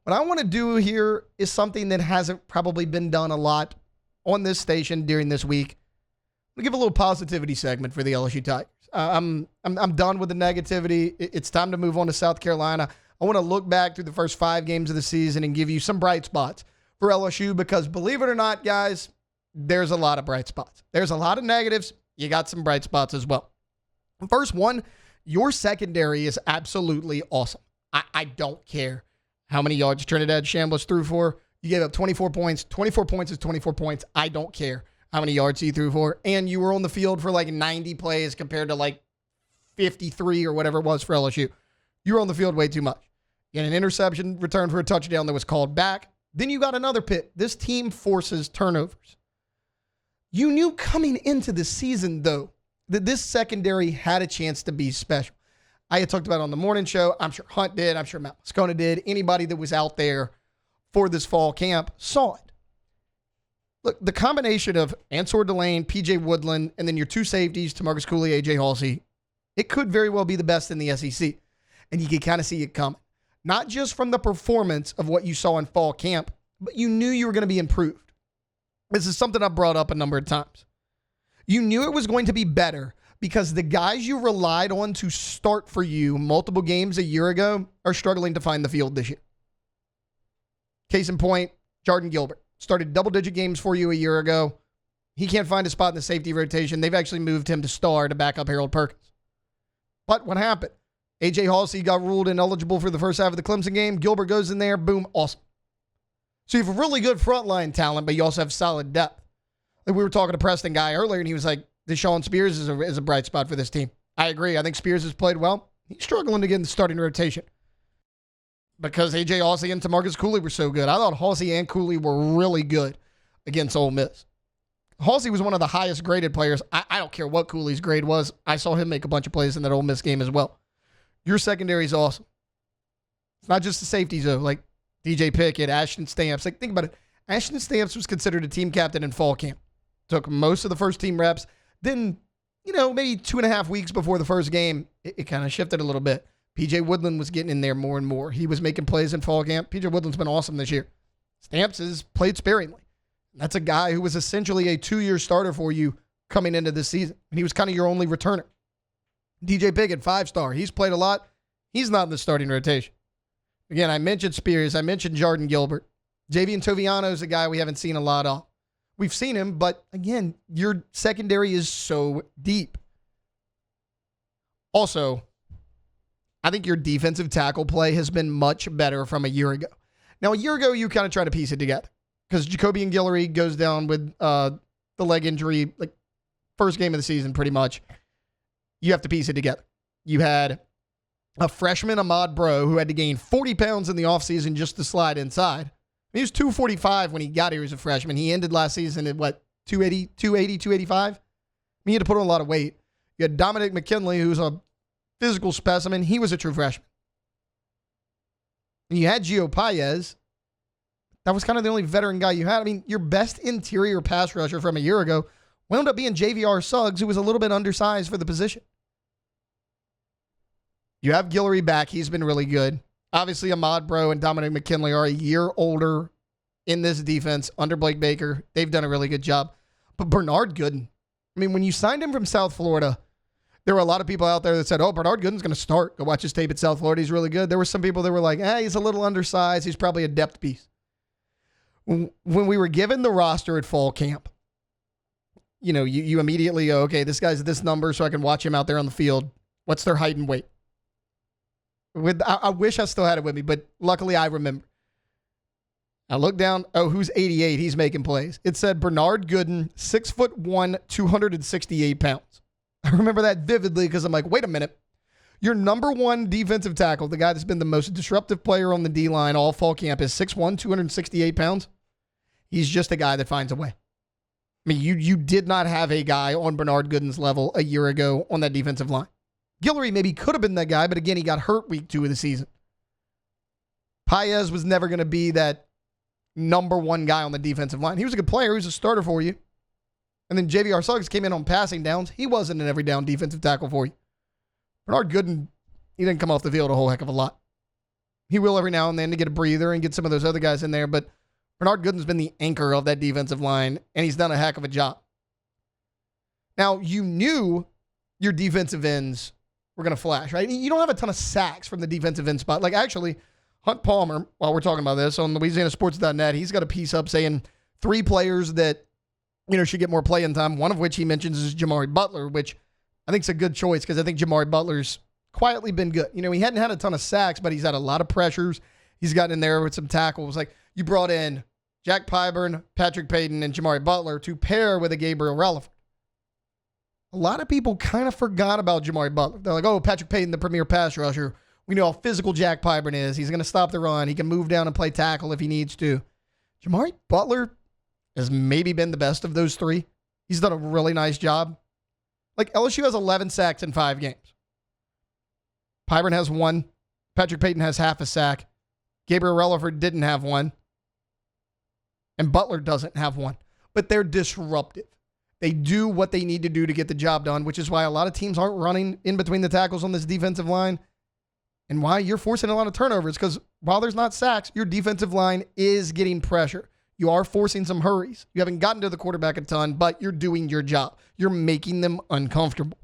What I want to do here is something that hasn't probably been done a lot on this station during this week. I'm going to give a little positivity segment for the LSU Tigers. I'm done with the negativity. It's time to move on to South Carolina. I want to look back through the first 5 games of the season and give you some bright spots for LSU because, believe it or not, guys, there's a lot of bright spots. There's a lot of negatives. You got some bright spots as well. First one, your secondary is absolutely awesome. I don't care how many yards Trinidad Chambliss threw for. You gave up 24 points. 24 points is 24 points. I don't care how many yards he threw for. And you were on the field for like 90 plays compared to like 53 or whatever it was for LSU. You were on the field way too much. You had an interception return for a touchdown that was called back. Then you got another pick. This team forces turnovers. You knew coming into the season, though, that this secondary had a chance to be special. I had talked about it on the morning show. I'm sure Hunt did. I'm sure Matt Moscona did. Anybody that was out there for this fall camp saw it. Look, the combination of Ansor Delane, PJ Woodland, and then your 2 safeties, Tamarcus Cooley, AJ Hulsey, it could very well be the best in the SEC. And you can kind of see it coming. Not just from the performance of what you saw in fall camp, but you knew you were going to be improved. This is something I've brought up a number of times. You knew it was going to be better because the guys you relied on to start for you multiple games a year ago are struggling to find the field this year. Case in point, Jordan Gilbert started double-digit games for you a year ago. He can't find a spot in the safety rotation. They've actually moved him to star to back up Harold Perkins. But what happened? AJ Hulsey got ruled ineligible for the first half of the Clemson game. Gilbert goes in there. Boom. Awesome. So you have a really good frontline talent, but you also have solid depth. Like we were talking to Preston Guy earlier, and he was like, Deshaun Spears is a bright spot for this team. I agree. I think Spears has played well. He's struggling to get in the starting rotation because AJ Hulsey and Tamarcus Cooley were so good. I thought Hulsey and Cooley were really good against Ole Miss. Hulsey was one of the highest graded players. I don't care what Cooley's grade was. I saw him make a bunch of plays in that Ole Miss game as well. Your secondary is awesome. It's not just the safeties, though, like DJ Pickett, Ashton Stamps. Like, think about it. Ashton Stamps was considered a team captain in fall camp. Took most of the first team reps. Then, maybe 2.5 weeks before the first game, it kind of shifted a little bit. PJ Woodland was getting in there more and more. He was making plays in fall camp. PJ Woodland's been awesome this year. Stamps has played sparingly. That's a guy who was essentially a 2-year starter for you coming into this season. And he was kind of your only returner. DJ Pickett, 5-star. He's played a lot. He's not in the starting rotation. Again, I mentioned Spears. I mentioned Jordan Gilbert. Javian Toviano is a guy we haven't seen a lot of. We've seen him, but again, your secondary is so deep. Also, I think your defensive tackle play has been much better from a year ago. Now, a year ago, you kind of try to piece it together because Jacoby Guillory goes down with the leg injury, like first game of the season, pretty much. You have to piece it together. You had a freshman, Ahmad Breaux, who had to gain 40 pounds in the offseason just to slide inside. He was 245 when he got here as a freshman. He ended last season at, 280, 285? He had to put on a lot of weight. You had Dominic McKinley, who's a physical specimen. He was a true freshman. And you had Gio Paez. That was kind of the only veteran guy you had. I mean, your best interior pass rusher from a year ago wound up being JVR Suggs, who was a little bit undersized for the position. You have Guillory back. He's been really good. Obviously, Ahmad Breaux and Dominic McKinley are a year older in this defense under Blake Baker. They've done a really good job. But Bernard Gooden, I mean, when you signed him from South Florida, there were a lot of people out there that said, Bernard Gooden's going to start. Go watch his tape at South Florida. He's really good. There were some people that were like, he's a little undersized. He's probably a depth piece. When we were given the roster at fall camp, you immediately go, okay, this guy's at this number so I can watch him out there on the field. What's their height and weight? I wish I still had it with me, but luckily I remember. I look down. Who's 88? He's making plays. It said Bernard Gooden, 6'1", 268 pounds. I remember that vividly because I'm like, wait a minute. Your number one defensive tackle, the guy that's been the most disruptive player on the D-line all fall camp, is 6'1", 268 pounds. He's just a guy that finds a way. I mean, you did not have a guy on Bernard Gooden's level a year ago on that defensive line. Guillory maybe could have been that guy, but again, he got hurt week 2 of the season. Paez was never going to be that number one guy on the defensive line. He was a good player. He was a starter for you. And then JVR Suggs came in on passing downs. He wasn't an every down defensive tackle for you. Bernard Gooden, he didn't come off the field a whole heck of a lot. He will every now and then to get a breather and get some of those other guys in there, but Bernard Gooden's been the anchor of that defensive line, and he's done a heck of a job. Now, you knew your defensive ends were going to flash, right? You don't have a ton of sacks from the defensive end spot. Like, actually, Hunt Palmer, while we're talking about this, on LouisianaSports.net, he's got a piece up saying 3 players that, should get more playing time, one of which he mentions is Jamari Butler, which I think is a good choice because I think Jamari Butler's quietly been good. He hadn't had a ton of sacks, but he's had a lot of pressures. He's gotten in there with some tackles. Like, you brought in Jack Pyburn, Patrick Payton, and Jamari Butler to pair with a Gabriel Relaford. A lot of people kind of forgot about Jamari Butler. They're like, oh, Patrick Payton, the premier pass rusher. We know how physical Jack Pyburn is. He's going to stop the run. He can move down and play tackle if he needs to. Jamari Butler has maybe been the best of those 3. He's done a really nice job. Like, LSU has 11 sacks in 5 games. Pyburn has 1. Patrick Payton has half a sack. Gabriel Relaford didn't have 1. And Butler doesn't have 1. But they're disruptive. They do what they need to do to get the job done, which is why a lot of teams aren't running in between the tackles on this defensive line and why you're forcing a lot of turnovers, because while there's not sacks, your defensive line is getting pressure. You are forcing some hurries. You haven't gotten to the quarterback a ton, but you're doing your job. You're making them uncomfortable.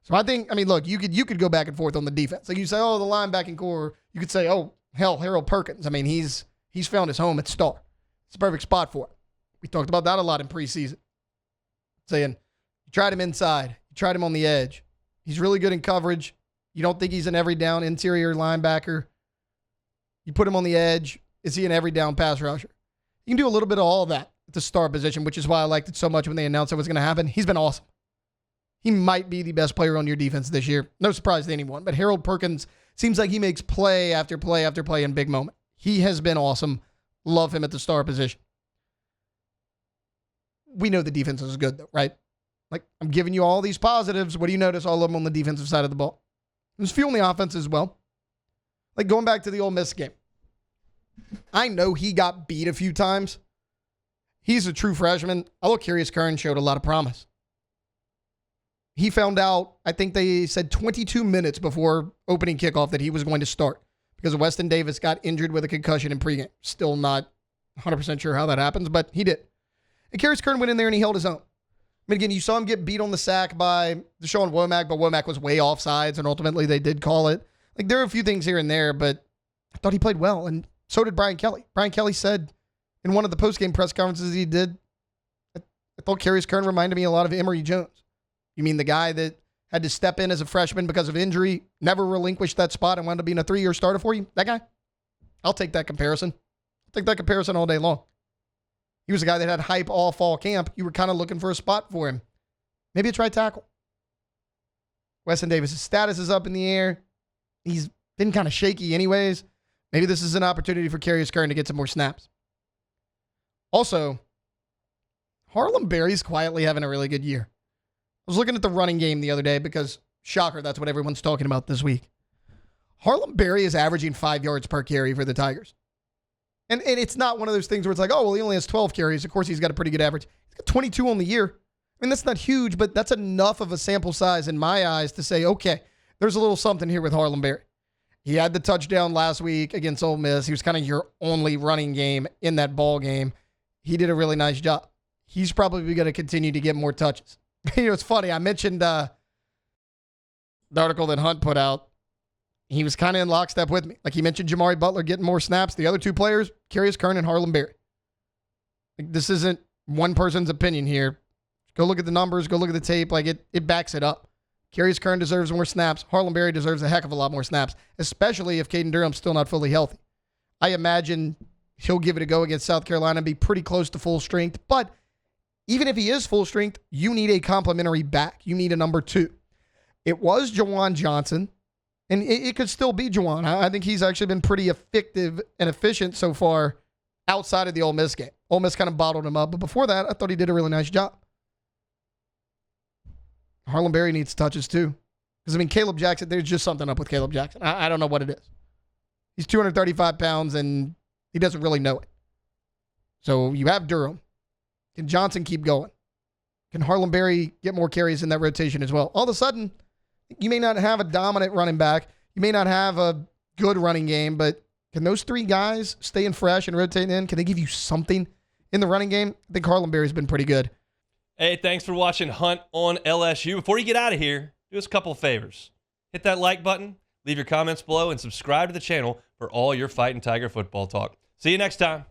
So I think, look, you could go back and forth on the defense. Like you say, oh, the linebacking core. You could say, oh, hell, Harold Perkins. He's found his home at star. It's a perfect spot for it. We talked about that a lot in preseason. Saying, you tried him inside. You tried him on the edge. He's really good in coverage. You don't think he's an every down interior linebacker. You put him on the edge. Is he an every down pass rusher? You can do a little bit of all of that at the star position, which is why I liked it so much when they announced it was going to happen. He's been awesome. He might be the best player on your defense this year. No surprise to anyone. But Harold Perkins seems like he makes play after play after play in big moment. He has been awesome. Love him at the star position. We know the defense is good, though, right? Like, I'm giving you all these positives. What do you notice? All of them on the defensive side of the ball. There's fuel in the offense as well. Like, going back to the Ole Miss game. I know he got beat a few times. He's a true freshman. Although Karius Kern showed a lot of promise. He found out, I think they said 22 minutes before opening kickoff that he was going to start because Weston Davis got injured with a concussion in pregame. Still not 100% sure how that happens, but he did. And Karius Kern went in there and he held his own. Again, you saw him get beat on the sack by Deshaun Womack, but Womack was way off sides, and ultimately they did call it. Like, there are a few things here and there, but I thought he played well, and so did Brian Kelly. Brian Kelly said in one of the postgame press conferences he did, I thought Karius Kern reminded me a lot of Emory Jones. You mean the guy that had to step in as a freshman because of injury, never relinquished that spot, and wound up being a 3-year starter for you? That guy? I'll take that comparison. I'll take that comparison all day long. He was a guy that had hype all fall camp. You were kind of looking for a spot for him. Maybe a try tackle. Weston Davis' status is up in the air. He's been kind of shaky anyways. Maybe this is an opportunity for Karius Kern to get some more snaps. Also, Harlem Berry's quietly having a really good year. I was looking at the running game the other day because, shocker, that's what everyone's talking about this week. Harlem Berry is averaging 5 yards per carry for the Tigers. And it's not one of those things where it's like, oh, well, he only has 12 carries. Of course, he's got a pretty good average. He's got 22 on the year. That's not huge, but that's enough of a sample size in my eyes to say, okay, there's a little something here with Harlem Berry. He had the touchdown last week against Ole Miss. He was kind of your only running game in that ball game. He did a really nice job. He's probably going to continue to get more touches. It's funny. I mentioned the article that Hunt put out. He was kind of in lockstep with me. Like, he mentioned Jamari Butler getting more snaps. The other 2 players, Karius Kern and Harlem Berry. Like, this isn't one person's opinion here. Go look at the numbers. Go look at the tape. Like, it backs it up. Karius Kern deserves more snaps. Harlem Berry deserves a heck of a lot more snaps, especially if Caden Durham's still not fully healthy. I imagine he'll give it a go against South Carolina and be pretty close to full strength. But even if he is full strength, you need a complimentary back. You need a number 2. It was Juwan Johnson. And it could still be Juwan. I think he's actually been pretty effective and efficient so far outside of the Ole Miss game. Ole Miss kind of bottled him up. But before that, I thought he did a really nice job. Harlem Berry needs touches too. Because, Caleb Jackson, there's just something up with Caleb Jackson. I don't know what it is. He's 235 pounds and he doesn't really know it. So you have Durham. Can Johnson keep going? Can Harlem Berry get more carries in that rotation as well? All of a sudden, you may not have a dominant running back. You may not have a good running game, but can those three guys staying fresh and rotating in? Can they give you something in the running game? I think Harlem Berry's been pretty good. Hey, thanks for watching Hunt on LSU. Before you get out of here, do us a couple of favors. Hit that like button, leave your comments below, and subscribe to the channel for all your Fighting Tiger football talk. See you next time.